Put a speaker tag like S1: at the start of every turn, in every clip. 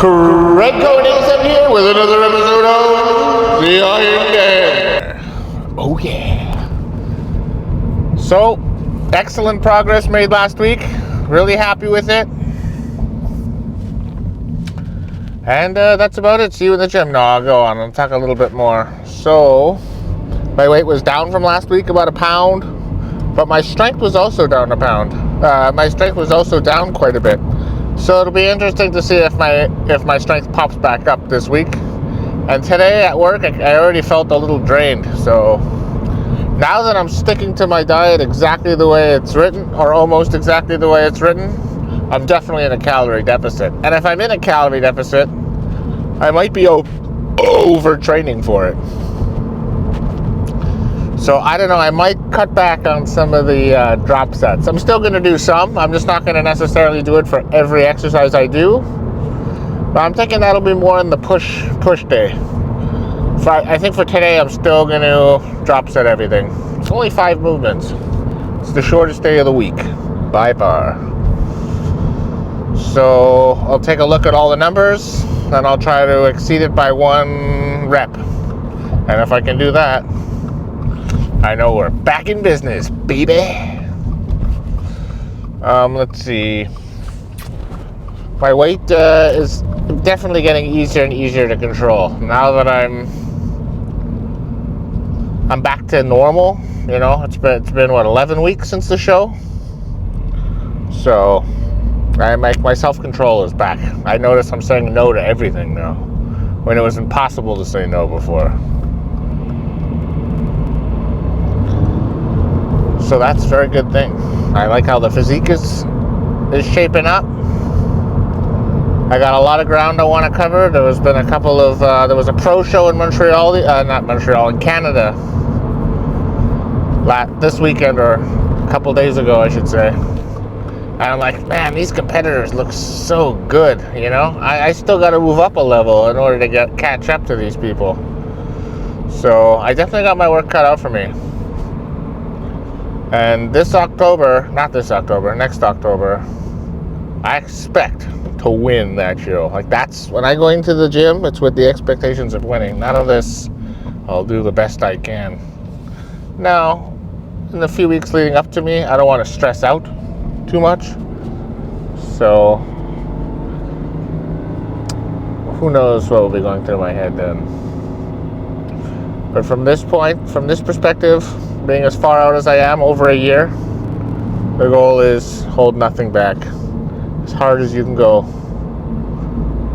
S1: Craig Cohen here with another episode of The Iron Gang. Oh yeah. So, excellent progress made last week. Really happy with it. And that's about it. See you in the gym. No, I'll go on. I'll talk a little bit more. So, my weight was down from last week about a pound, but my strength was also down a pound. My strength was also down quite a bit. So it'll be interesting to see if my strength pops back up this week. And today at work, I already felt a little drained. So now that I'm sticking to my diet exactly the way it's written, or almost exactly the way it's written, I'm definitely in a calorie deficit. And if I'm in a calorie deficit, I might be overtraining for it. So I don't know, I might cut back on some of the drop sets. I'm still going to do some. I'm just not going to necessarily do it for every exercise I do. But I'm thinking that'll be more in the push day. I think for today, I'm still going to drop set everything. It's only 5 movements. It's the shortest day of the week, by far. So I'll take a look at all the numbers, and I'll try to exceed it by 1 rep. And if I can do that, I know we're back in business, baby. Let's see. My weight is definitely getting easier and easier to control. Now that I'm back to normal, you know, it's been what, 11 weeks since the show? So my self-control is back. I notice I'm saying no to everything now, when it was impossible to say no before. So that's a very good thing. I like how the physique is shaping up. I got a lot of ground I want to cover. There was been a couple of there was a pro show in Montreal, in Canada, this weekend, or a couple days ago, I should say. And I'm like, man, these competitors look so good. You know, I still got to move up a level in order to catch up to these people. So I definitely got my work cut out for me. And next October, I expect to win that show. Like, that's when I go into the gym, it's with the expectations of winning. None of this, I'll do the best I can. Now, in the few weeks leading up to me, I don't want to stress out too much. So, who knows what will be going through my head then. But from this perspective, being as far out as I am, over a year, the goal is hold nothing back. As hard as you can go.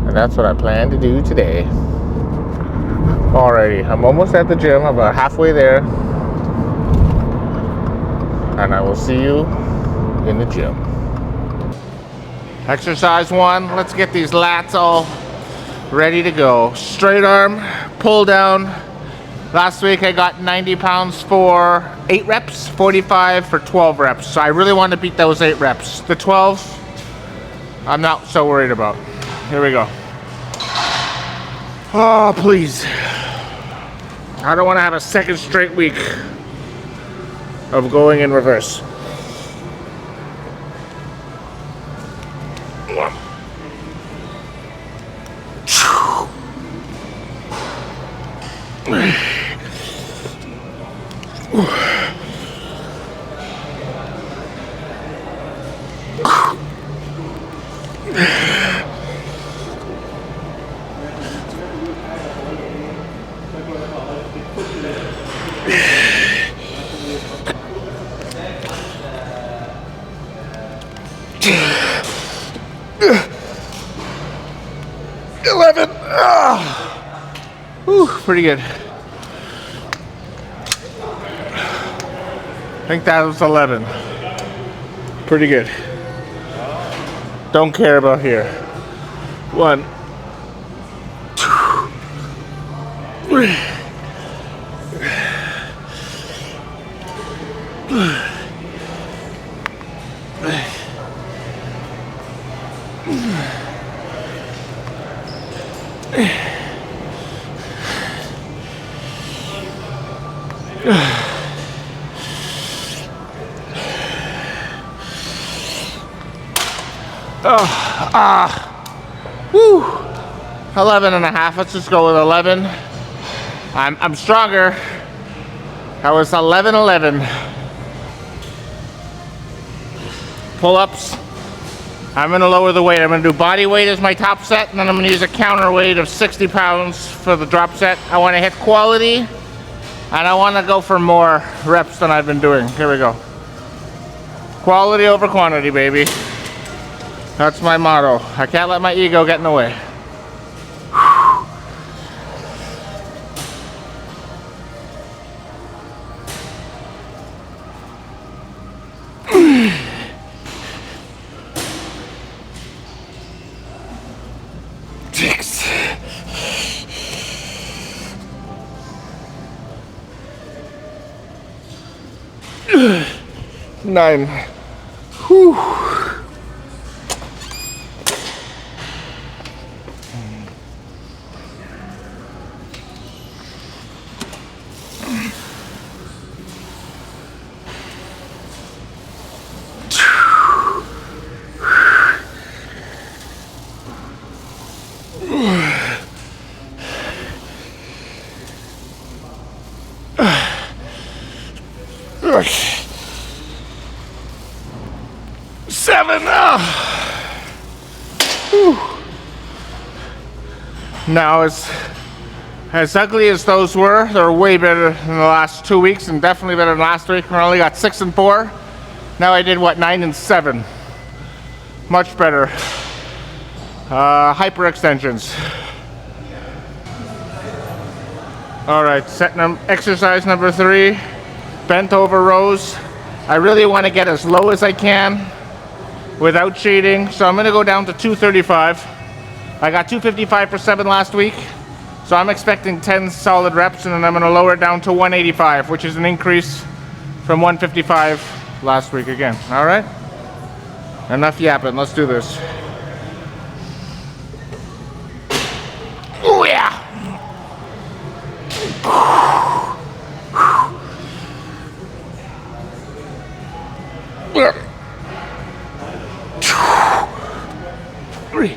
S1: And that's what I plan to do today. Alrighty, I'm almost at the gym. I'm about halfway there. And I will see you in the gym. Exercise 1. Let's get these lats all ready to go. Straight arm, pull down. Last week I got 90 pounds for 8 reps, 45 for 12 reps. So I really want to beat those 8 reps. The 12, I'm not so worried about. Here we go. Oh, please. I don't want to have a second straight week of going in reverse. Pretty good. I think that was 11. Pretty good. Don't care about here. 1, 2, 3. Woo. 11 and a half. Let's just go with 11. I'm stronger. That was 11. Pull-ups. I'm gonna lower the weight. I'm gonna do body weight as my top set, and then I'm gonna use a counterweight of 60 pounds for the drop set. I wanna hit quality, and I wanna go for more reps than I've been doing. Here we go. Quality over quantity, baby. That's my motto. I can't let my ego get in the way. Six. 9. Whew. Seven. Now, as ugly as those were, they're way better than the last 2 weeks, and definitely better than last week. I only got 6 and 4. Now I did what, 9 and 7. Much better. Hyperextensions. All right, exercise number 3, bent over rows. I really want to get as low as I can without cheating, so I'm going to go down to 235. I got 255 for 7 last week, so I'm expecting 10 solid reps, and then I'm going to lower it down to 185, which is an increase from 155 last week again. All right? Enough yapping. Let's do this. Oh, yeah! Three,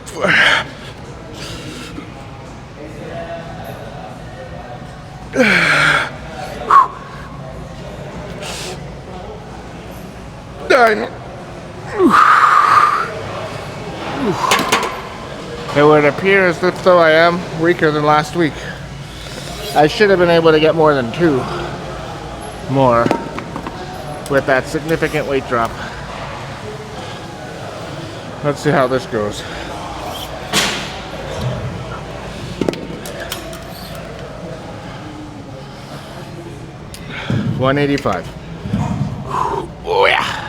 S1: 4, 9. It would appear as if though I am weaker than last week. I should have been able to get more than 2 more with that significant weight drop. Let's see how this goes. $185. Oh yeah.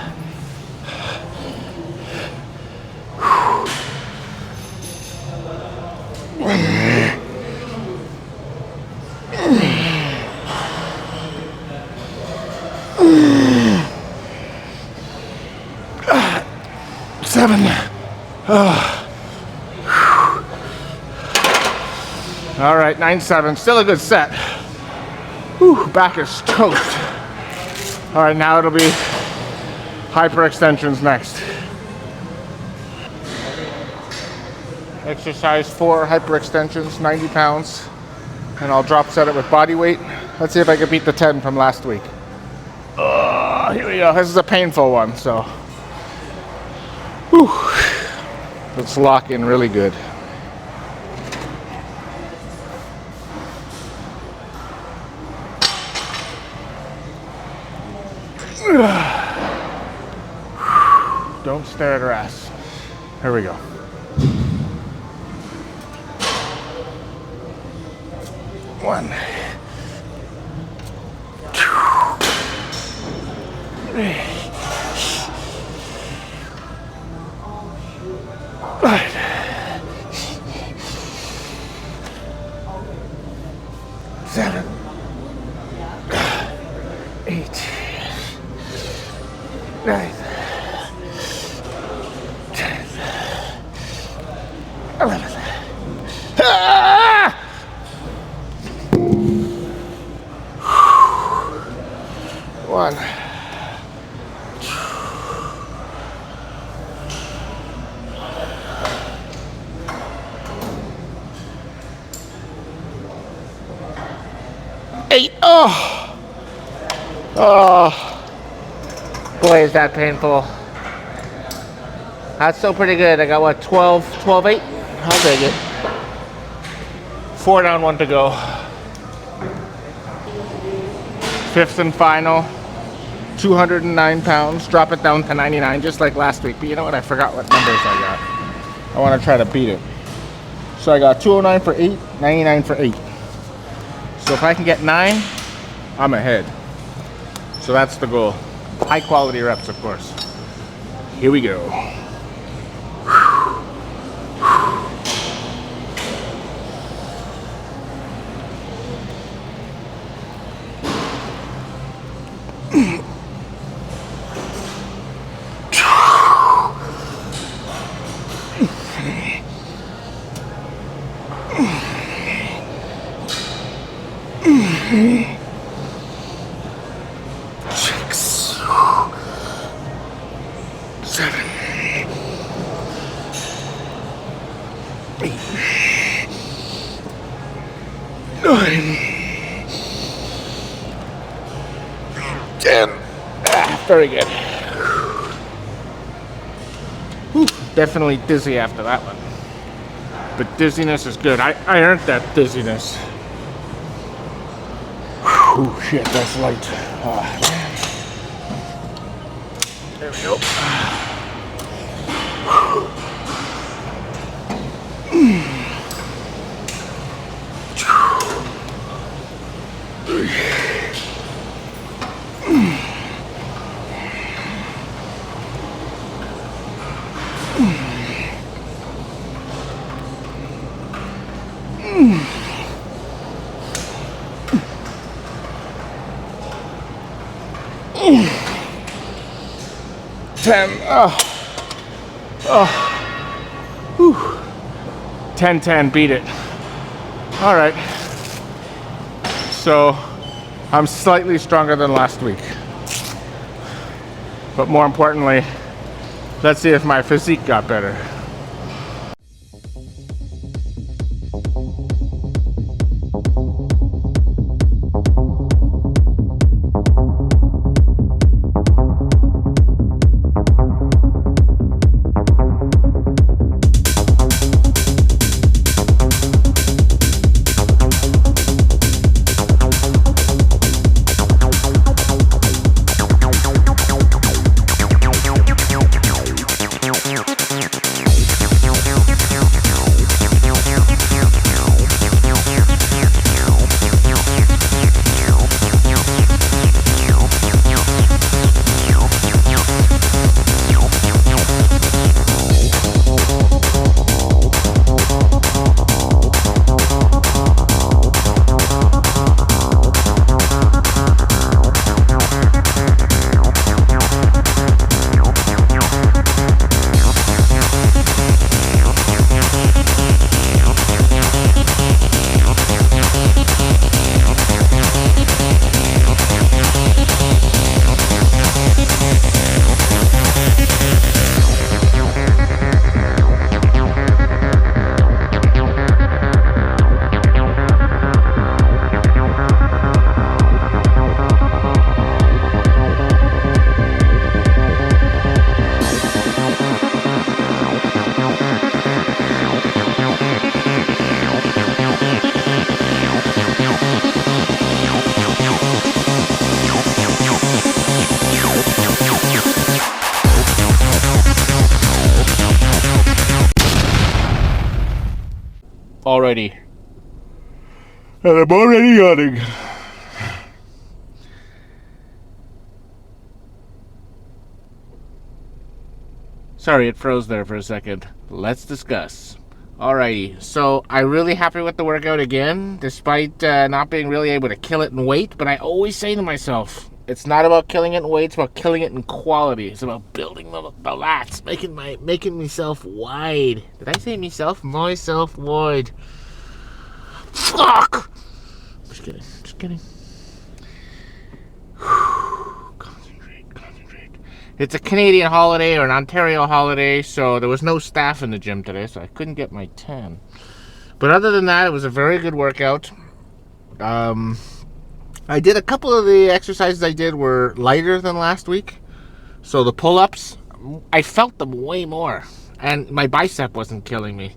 S1: Seven. All right, 9-7. Still a good set. Whew, back is toast. All right, now it'll be hyperextensions next. Exercise 4, hyperextensions, 90 pounds. And I'll drop set it with body weight. Let's see if I can beat the 10 from last week. Here we go. This is a painful one, so. Whew. Let's lock in really good. Don't stare at her ass. Here we go. One. 2. 3. 5. 7. 8. 9. 10. 11. Ah! One. 2. Oh, oh, boy, is that painful. That's still pretty good. I got what, 12-8? I'll take it. 4 down, 1 to go. 5th and final. 209 pounds. Drop it down to 99, just like last week. But you know what? I forgot what numbers I got. I want to try to beat it. So I got 209 for 8, 99 for 8. So if I can get 9, I'm ahead. So that's the goal. High quality reps, of course. Here we go. 6, 7, 8, 9, 10. Very good. Whew, definitely dizzy after that one. But dizziness is good. I earned that dizziness. Oh shit, that's light. Oh, man. There we go. 10. Whew. 10-10, beat it. All right. So I'm slightly stronger than last week. But more importantly, let's see if my physique got better. Already. And I'm already yawning. Sorry, it froze there for a second. Let's discuss. Alrighty, so I'm really happy with the workout again, despite not being really able to kill it in weight, but I always say to myself, it's not about killing it in weight, it's about killing it in quality. It's about building the lats, making myself wide. Did I say myself? Myself wide. Fuck! Just kidding. Concentrate. It's a Canadian holiday or an Ontario holiday, so there was no staff in the gym today, so I couldn't get my 10. But other than that, it was a very good workout. I did a couple of the exercises I did were lighter than last week. So the pull-ups, I felt them way more. And my bicep wasn't killing me.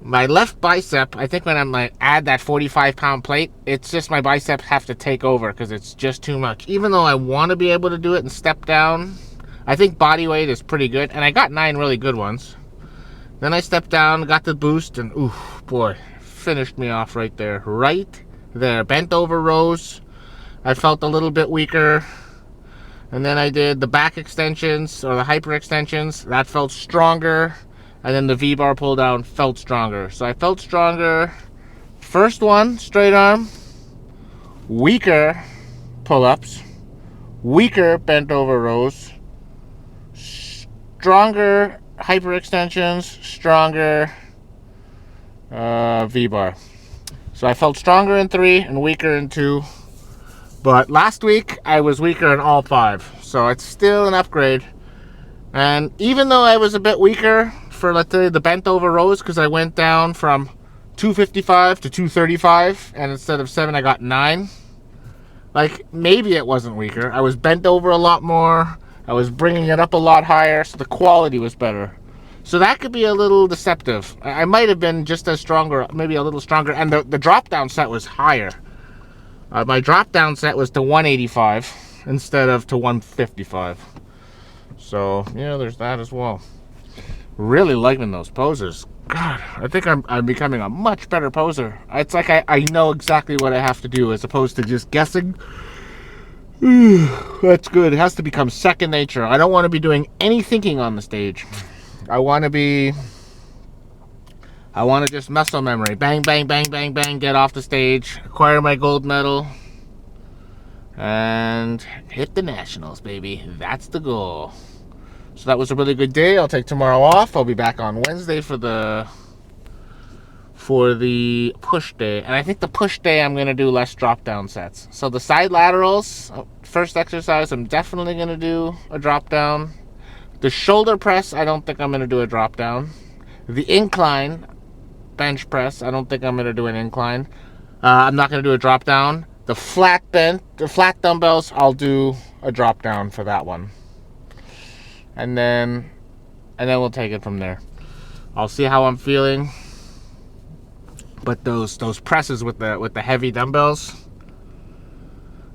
S1: My left bicep, I think when I'm like add that 45-pound plate, it's just my biceps have to take over because it's just too much. Even though I want to be able to do it and step down, I think body weight is pretty good. And I got 9 really good ones. Then I stepped down, got the boost, and ooh, boy, finished me off right there. Right there. Bent over rows. I felt a little bit weaker. And then I did the back extensions, or the hyper extensions. That felt stronger. And then the V-bar pull down felt stronger. So I felt stronger. First one, straight arm. Weaker pull-ups. Weaker bent over rows. Stronger hyper extensions, stronger V-bar. So I felt stronger in 3 and weaker in 2. But last week I was weaker in all 5. So it's still an upgrade. And even though I was a bit weaker for, let's say, the bent over rows, because I went down from 255 to 235, and instead of 7 I got 9. Like, maybe it wasn't weaker. I was bent over a lot more. I was bringing it up a lot higher, so the quality was better. So that could be a little deceptive. I might have been just as strong, or maybe a little stronger. And the drop-down set was higher. My drop-down set was to 185 instead of to 155. So, yeah, there's that as well. Really liking those poses. God, I think I'm becoming a much better poser. It's like I know exactly what I have to do as opposed to just guessing. That's good. It has to become second nature. I don't want to be doing any thinking on the stage. I want to just muscle memory. Bang, bang, bang, bang, bang. Get off the stage. Acquire my gold medal. And hit the nationals, baby. That's the goal. So that was a really good day. I'll take tomorrow off. I'll be back on Wednesday for the push day. And I think the push day I'm going to do less drop down sets. So the side laterals, first exercise, I'm definitely going to do a drop down. The shoulder press, I don't think I'm going to do a drop down. The incline bench press, I don't think I'm going to do an incline. I'm not going to do a drop down. The flat dumbbells, I'll do a drop down for that one. And then we'll take it from there. I'll see how I'm feeling. But those presses with the heavy dumbbells,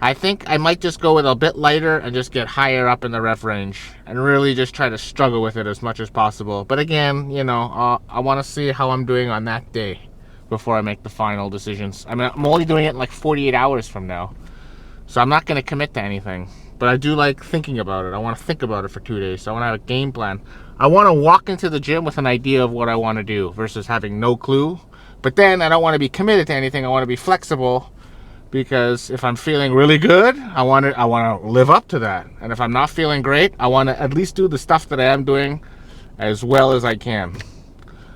S1: I think I might just go with a bit lighter and just get higher up in the rep range and really just try to struggle with it as much as possible. But again, you know, I want to see how I'm doing on that day before I make the final decisions. I mean, I'm only doing it in like 48 hours from now, so I'm not going to commit to anything. But I do like thinking about it. I want to think about it for 2 days. So I want to have a game plan. I want to walk into the gym with an idea of what I want to do versus having no clue. But then I don't want to be committed to anything. I want to be flexible, because if I'm feeling really good, I want to live up to that. And if I'm not feeling great, I want to at least do the stuff that I am doing as well as I can.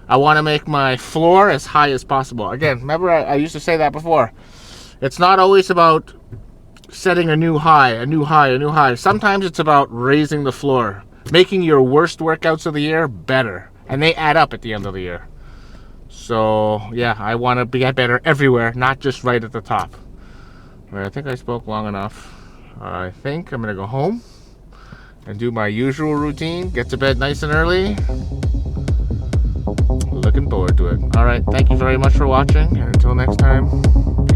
S1: I want to make my floor as high as possible. Again, remember I used to say that before. It's not always about setting a new high, a new high, a new high. Sometimes it's about raising the floor, making your worst workouts of the year better. And they add up at the end of the year. So, yeah, I want to get better everywhere, not just right at the top. All right, I think I spoke long enough. I think I'm going to go home and do my usual routine. Get to bed nice and early. Looking forward to it. All right, thank you very much for watching. And until next time.